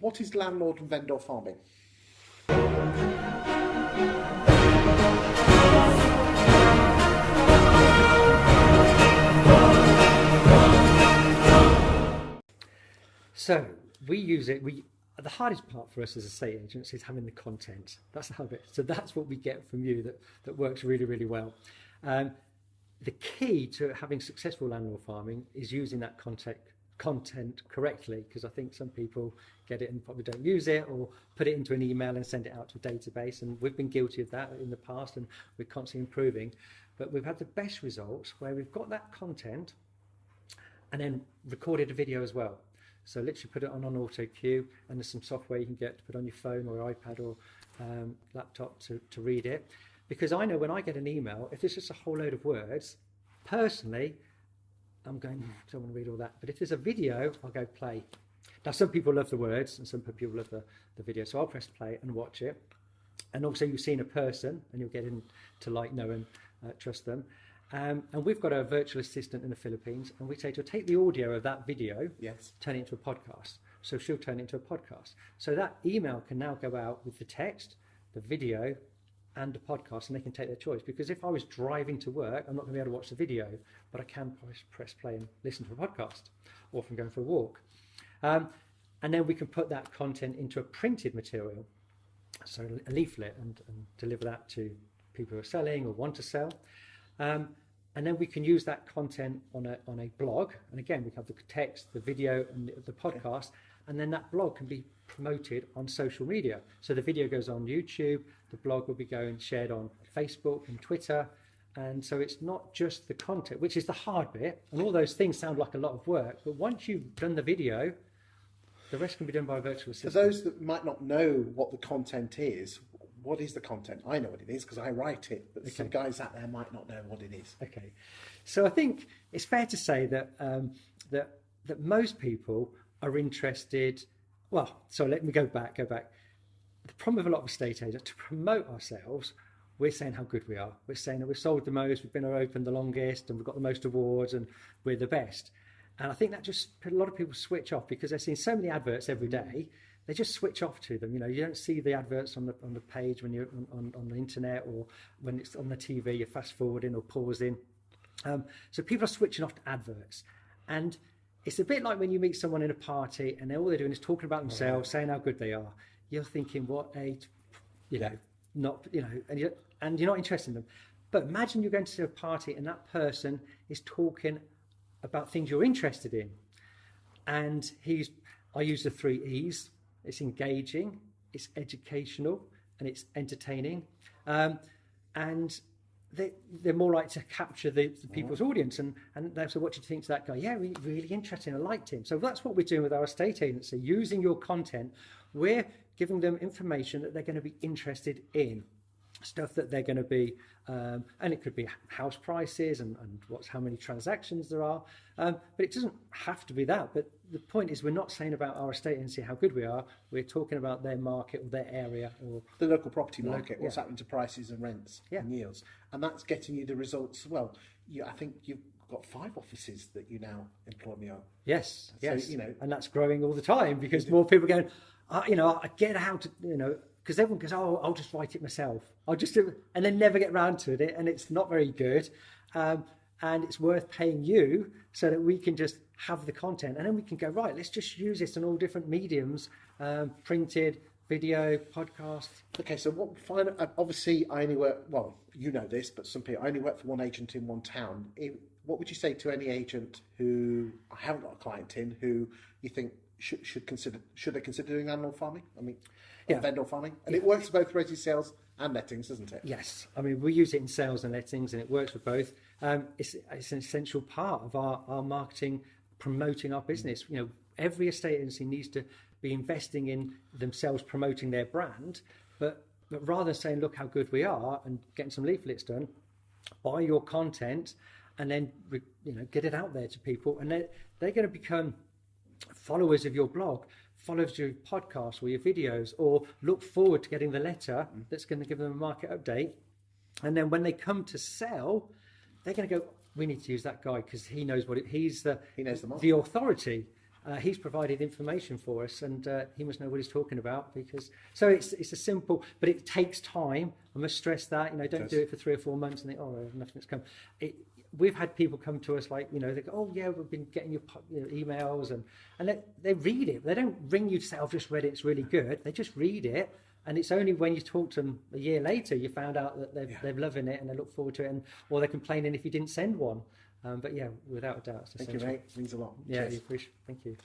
what is landlord and vendor farming? So we use it. The hardest part for us as estate agents is having the content. That's the hard bit. So that's what we get from you that works really, really well. The key to having successful landlord farming is using that content correctly, because I think some people get it and probably don't use it, or put it into an email and send it out to a database, and we've been guilty of that in the past, and we're constantly improving. But we've had the best results where we've got that content and then recorded a video as well. So literally put it on auto cue, and there's some software you can get to put on your phone or iPad or laptop to read it. Because I know when I get an email, if it's just a whole load of words, personally, I'm going, I don't want to read all that. But if there's a video, I'll go play. Now, some people love the words and some people love the video. So I'll press play and watch it. And also you've seen a person and you'll get to like, know and trust them. And we've got a virtual assistant in the Philippines, and we say to her, take the audio of that video, yes, turn it into a podcast. So she'll turn it into a podcast. So that email can now go out with the text, the video, and the podcast, and they can take their choice. Because if I was driving to work, I'm not going to be able to watch the video, but I can press play and listen to a podcast, or if I'm going for a walk. And then we can put that content into a printed material, so a leaflet, and deliver that to people who are selling or want to sell. And then we can use that content on a blog, and again we have the text, the video, and the podcast, and then that blog can be promoted on social media. So the video goes on YouTube, the blog will be going shared on Facebook and Twitter, and so it's not just the content, which is the hard bit, and all those things sound like a lot of work, but once you've done the video, the rest can be done by a virtual assistant. For those that might not know what the content is, what is the content? I know what it is because I write it, but some guys out there might not know what it is. Okay, so I think it's fair to say that that most people are interested. Well, so let me go back. The problem with a lot of estate agents, to promote ourselves, we're saying how good we are. We're saying that we've sold the most, we've been open the longest, and we've got the most awards, and we're the best. And I think that just a lot of people switch off because they're seeing so many adverts every day. They just switch off to them. You know, you don't see the adverts on the page when you're on the internet, or when it's on the TV, you're fast forwarding or pausing. So people are switching off to adverts. And it's a bit like when you meet someone in a party and all they're doing is talking about themselves, saying how good they are. You're thinking, what a, not, and you're not interested in them. But imagine you're going to a party and that person is talking about things you're interested in. And I use the 3 E's. It's engaging, it's educational, and it's entertaining. And they're more likely to capture the people's audience. And they say, what do you think to that guy? Yeah, really interesting. I liked him. So that's what we're doing with our estate agency. Using your content, we're giving them information that they're going to be interested in. Stuff that they're going to be, and it could be house prices and how many transactions there are, but it doesn't have to be that. But the point is, we're not saying about our estate agency how good we are. We're talking about their market or their area or the local property market. What's happening to prices and rents and yields, and that's getting you the results. Well, I think you've got 5 offices that you now employ me on. Yes, so, yes, and that's growing all the time because more people are going. I get how to, because everyone goes, oh, I'll just write it myself. I'll just do it, and then never get round to it, and it's not very good. And it's worth paying you so that we can just have the content, and then we can go, right, let's just use this in all different mediums, printed, video, podcast. Okay, so obviously I only work, well, you know this, but some people, I only work for one agent in one town. What would you say to any agent who I haven't got a client in, who you think should they consider doing landlord farming? I mean, vendor farming? And it works for both resi sales and lettings, doesn't it? Yes. I mean, we use it in sales and lettings, and it works for both. It's an essential part of our marketing, promoting our business. Every estate agency needs to be investing in themselves, promoting their brand, but rather than saying, look how good we are and getting some leaflets done, buy your content and then get it out there to people, and they're going to become followers of your blog, followers of your podcast or your videos, or look forward to getting the letter that's going to give them a market update. And then when they come to sell, they're going to go, we need to use that guy because he knows he knows the market. The authority. he's provided information for us, and he must know what he's talking about. So it's a simple, but it takes time. I must stress that. Don't do it for 3 or 4 months and think, oh, nothing's come. We've had people come to us like, they go, oh yeah, we've been getting your emails, and they read it. They don't ring you to say, I've just read it, it's really good. They just read it, and it's only when you talk to them a year later you found out that they're loving it and they look forward to it, or they're complaining if you didn't send one. But yeah, without a doubt, it's essential. Thank you, mate. Means a lot. Yeah, Cheers. thank you.